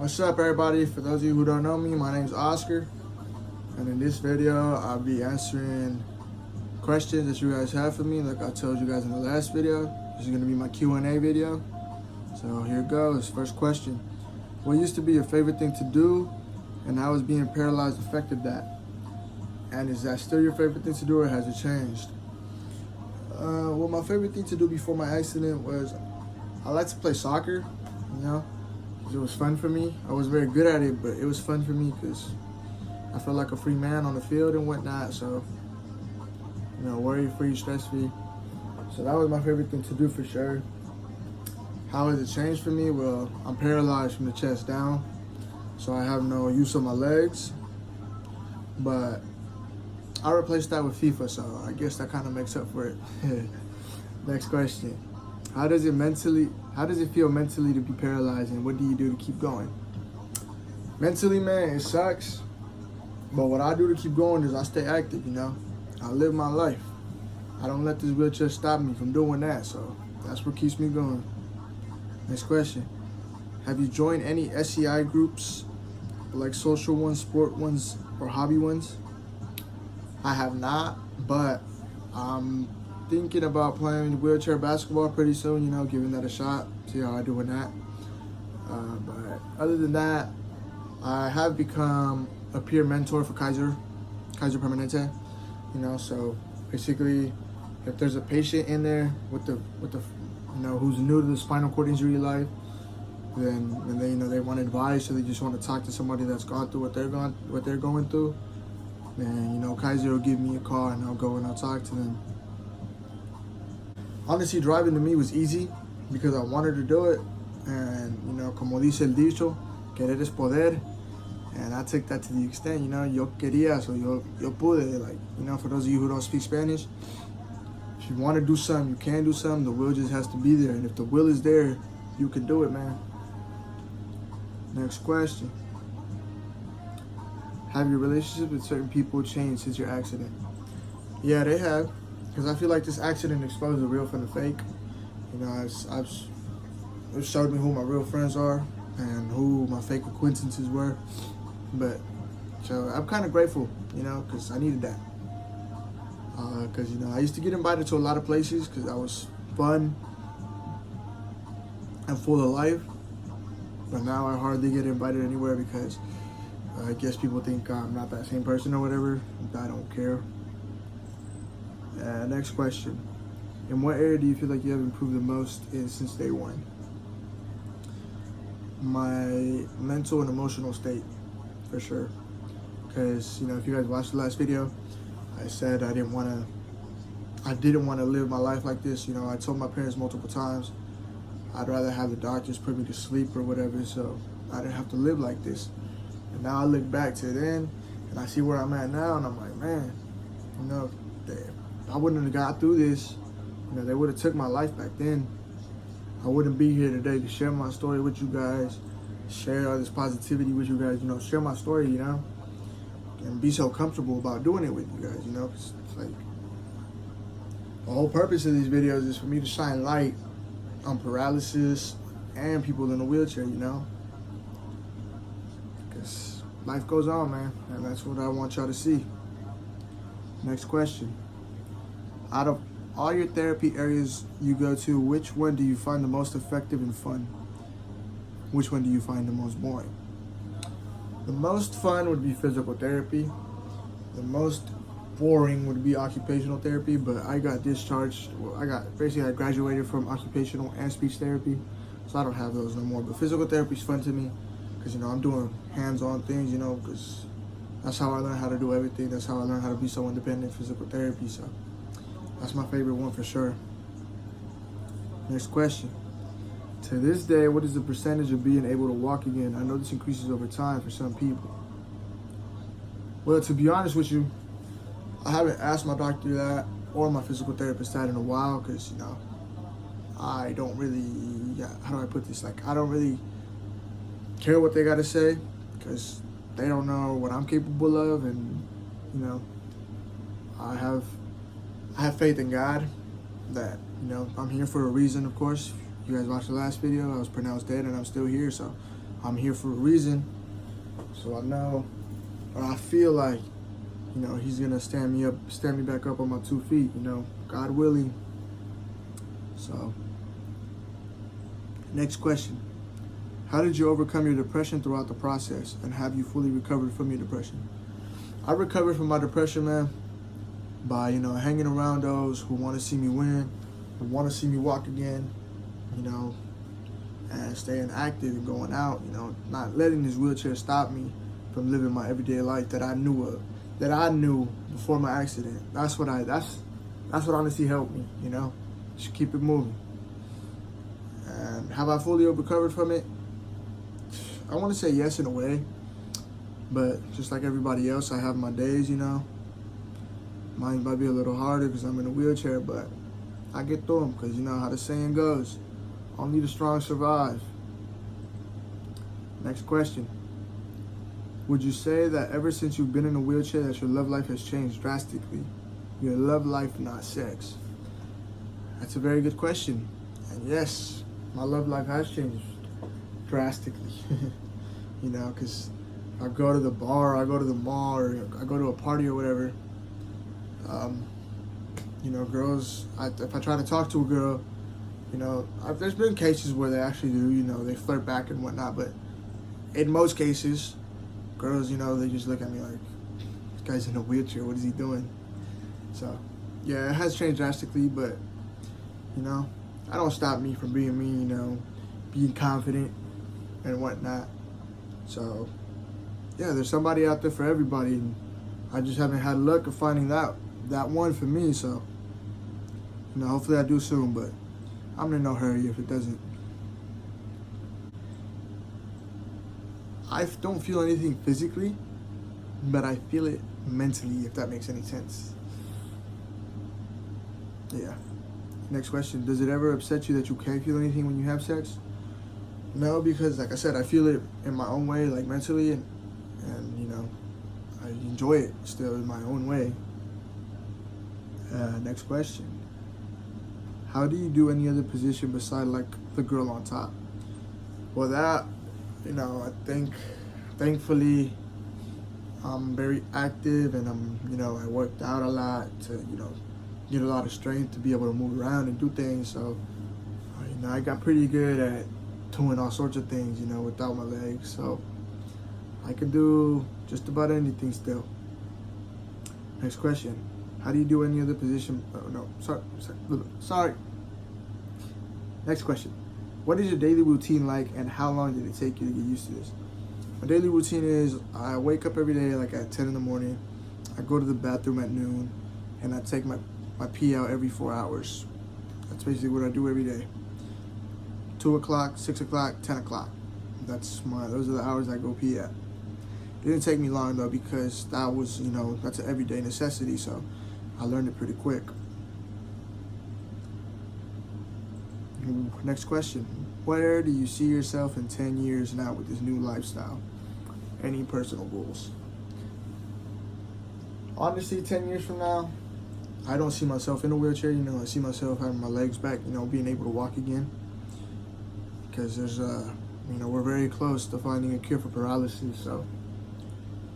What's up, everybody? For those of you who don't know me, my name is Oscar, and in this video I'll be answering questions that you guys have for me. Like I told you guys in the last video, this is going to be my Q&A video. So here it goes. First question: what used to be your favorite thing to do, and how has being paralyzed affected that? And is that still your favorite thing to do, or has it changed? Well, my favorite thing to do before my accident was I like to play soccer, you know. It was fun for me. I was very good at it, but it was fun for me because I felt like a free man on the field and whatnot. So, you know, worry-free, stress-free. So that was my favorite thing to do for sure. How has it changed for me? Well, I'm paralyzed from the chest down, so I have no use of my legs. But I replaced that with FIFA, so I guess that kind of makes up for it. Next question. How does it feel mentally to be paralyzed, and what do you do to keep going? Mentally, man, it sucks. But what I do to keep going is I stay active, you know. I live my life. I don't let this wheelchair stop me from doing that, so that's what keeps me going. Next question. Have you joined any SCI groups, like social ones, sport ones, or hobby ones? I have not, but I'm thinking about playing wheelchair basketball pretty soon, you know, giving that a shot, see how I do with that. But other than that, I have become a peer mentor for Kaiser Permanente, you know. So basically, if there's a patient in there with the you know, who's new to the spinal cord injury life, then when they, you know, they want advice, or they just want to talk to somebody that's gone through what they're going through, then, you know, Kaiser will give me a call and I'll go and I'll talk to them. Honestly, driving to me was easy because I wanted to do it, and, you know, como dice el dicho, querer es poder, and I took that to the extent, you know, yo quería, so yo pude, like, you know, for those of you who don't speak Spanish, if you want to do something, you can do something. The will just has to be there, and if the will is there, you can do it, man. Next question. Have your relationships with certain people changed since your accident? Yeah, they have. Because I feel like this accident exposed the real from the fake. You know, it showed me who my real friends are and who my fake acquaintances were. But, so I'm kind of grateful, you know, because I needed that. Because, you know, I used to get invited to a lot of places because I was fun and full of life. But now I hardly get invited anywhere because I guess people think I'm not that same person or whatever. I don't care. Next question. In what area do you feel like you have improved the most in since day one? My mental and emotional state, for sure. Because, you know, if you guys watched the last video, I said I didn't want to live my life like this. You know, I told my parents multiple times I'd rather have the doctors put me to sleep or whatever, so I didn't have to live like this. And now I look back to then, and I see where I'm at now, and I'm like, man, you know, I wouldn't have got through this, you know, they would have took my life back then. I wouldn't be here today to share my story with you guys, share all this positivity with you guys, you know, share my story, you know, and be so comfortable about doing it with you guys, you know. It's like, the whole purpose of these videos is for me to shine light on paralysis and people in a wheelchair, you know, because life goes on, man, and that's what I want y'all to see. Next question. Out of all your therapy areas you go to, which one do you find the most effective and fun? Which one do you find the most boring? The most fun would be physical therapy. The most boring would be occupational therapy, but I got discharged. Well, I graduated from occupational and speech therapy, so I don't have those no more. But physical therapy is fun to me because, you know, I'm doing hands-on things, you know, because that's how I learned how to do everything. That's how I learned how to be so independent, physical therapy. So that's my favorite one for sure. Next question. To this day, what is the percentage of being able to walk again? I know this increases over time for some people. Well, to be honest with you, I haven't asked my doctor that or my physical therapist that in a while because, you know, I don't really, how do I put this? Like, I don't really care what they got to say because they don't know what I'm capable of, and, you know, I have faith in God that, you know, I'm here for a reason, of course. You guys watched the last video, I was pronounced dead and I'm still here, so I'm here for a reason. So I know, or I feel like, you know, he's gonna stand me back up on my 2 feet, you know, God willing. So, next question. How did you overcome your depression throughout the process, and have you fully recovered from your depression? I recovered from my depression, man, by, you know, hanging around those who want to see me win, who want to see me walk again, you know, and staying active and going out, you know, not letting this wheelchair stop me from living my everyday life that I knew before my accident. That's what honestly helped me, you know, just keep it moving. And have I fully recovered from it? I want to say yes in a way, but just like everybody else, I have my days, you know. Mine might be a little harder because I'm in a wheelchair, but I get through them because you know how the saying goes, only the strong survive. Next question. Would you say that ever since you've been in a wheelchair that your love life has changed drastically? Your love life, not sex. That's a very good question. And yes, my love life has changed drastically. You know, because I go to the bar, I go to the mall, or I go to a party or whatever. You know, girls, if I try to talk to a girl, you know, there's been cases where they actually do, you know, they flirt back and whatnot, but in most cases, girls, you know, they just look at me like, this guy's in a wheelchair, what is he doing? So, yeah, it has changed drastically, but, you know, that don't stop me from being me, you know, being confident and whatnot. So, yeah, there's somebody out there for everybody, and I just haven't had luck of finding that one for me, so, you know, hopefully I do soon, but I'm in no hurry if it doesn't. I don't feel anything physically, but I feel it mentally, if that makes any sense. Yeah. Next question. Does it ever upset you that you can't feel anything when you have sex? No, because like I said, I feel it in my own way, like mentally, and you know, I enjoy it still in my own way. Next question. How do you do any other position beside like the girl on top? Well, that, you know, I think, thankfully, I'm very active, and I worked out a lot to, you know, get a lot of strength to be able to move around and do things. So, you know, I got pretty good at doing all sorts of things, you know, without my legs. So I can do just about anything still. Next question. How do you do any other position? Oh, no, sorry. Next question. What is your daily routine like, and how long did it take you to get used to this? My daily routine is I wake up every day like at 10 in the morning. I go to the bathroom at noon, and I take my pee out every 4 hours. That's basically what I do every day. 2 o'clock, 6 o'clock, 10 o'clock. Those are the hours I go pee at. It didn't take me long though, because that was, you know, that's an everyday necessity, so I learned it pretty quick. Next question. Where do you see yourself in 10 years now with this new lifestyle? Any personal goals? Honestly, 10 years from now, I don't see myself in a wheelchair. You know, I see myself having my legs back, you know, being able to walk again. Because there's, you know, we're very close to finding a cure for paralysis, so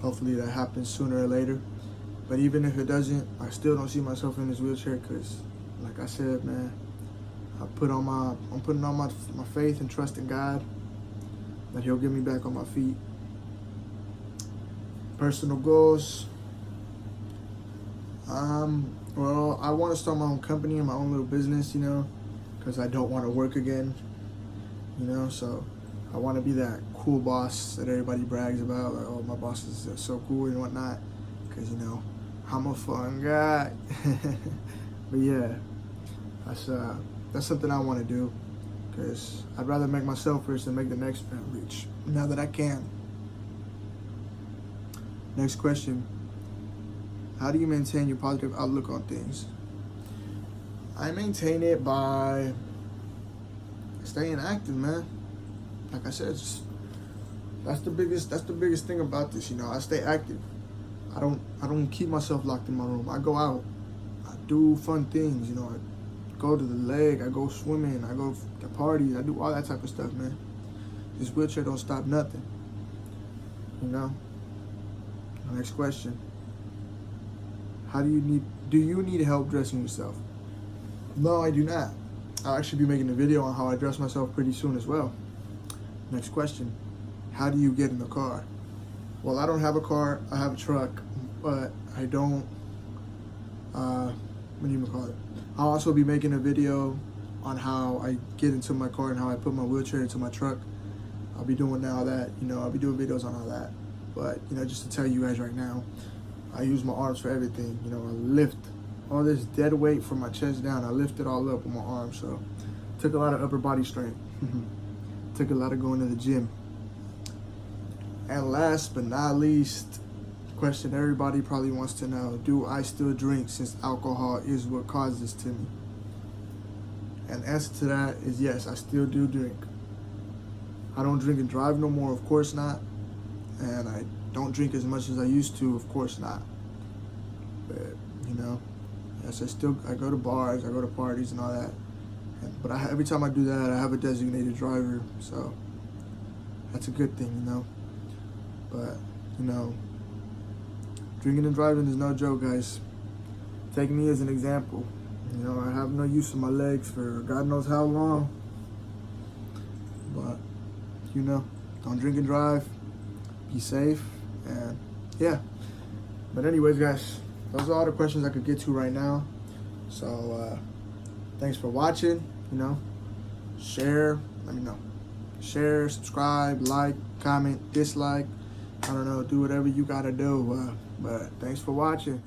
hopefully that happens sooner or later. But even if it doesn't, I still don't see myself in this wheelchair because, like I said, man, I'm putting all my faith and trust in God that He'll get me back on my feet. Personal goals. Well, I want to start my own company and my own little business, you know, because I don't want to work again, you know, so I want to be that cool boss that everybody brags about, like, oh, my boss is so cool and whatnot, because, you know, I'm a fun guy. But yeah, that's something I want to do, because I'd rather make myself rich than make the next man rich, now that I can. Next question. How do you maintain your positive outlook on things? I maintain it by staying active, man. Like I said, that's the biggest thing about this, you know. I stay active. I don't keep myself locked in my room. I go out. I do fun things, you know. I go to the lake, I go swimming, I go to parties, I do all that type of stuff, man. This wheelchair don't stop nothing. You know? Next question. Do you need help dressing yourself? No, I do not. I'll actually be making a video on how I dress myself pretty soon as well. Next question. How do you get in the car? Well, I don't have a car. I have a truck, but I don't, what do you call it? I'll also be making a video on how I get into my car and how I put my wheelchair into my truck. I'll be doing all that, you know, I'll be doing videos on all that. But, you know, just to tell you guys right now, I use my arms for everything. You know, I lift all this dead weight from my chest down. I lift it all up with my arms. So, took a lot of upper body strength. Took a lot of going to the gym. And last but not least, question everybody probably wants to know, do I still drink since alcohol is what caused this to me? And the answer to that is yes, I still do drink. I don't drink and drive no more, of course not. And I don't drink as much as I used to, of course not. But, you know, yes, I go to bars, I go to parties and all that. But every time I do that, I have a designated driver, so that's a good thing, you know. But, you know, drinking and driving is no joke, guys. Take me as an example. You know, I have no use of my legs for God knows how long. But, you know, don't drink and drive. Be safe. And, yeah. But anyways, guys, those are all the questions I could get to right now. So, thanks for watching. You know, share. Let me know. Share, subscribe, like, comment, dislike. I don't know. Do whatever you gotta do. But thanks for watching.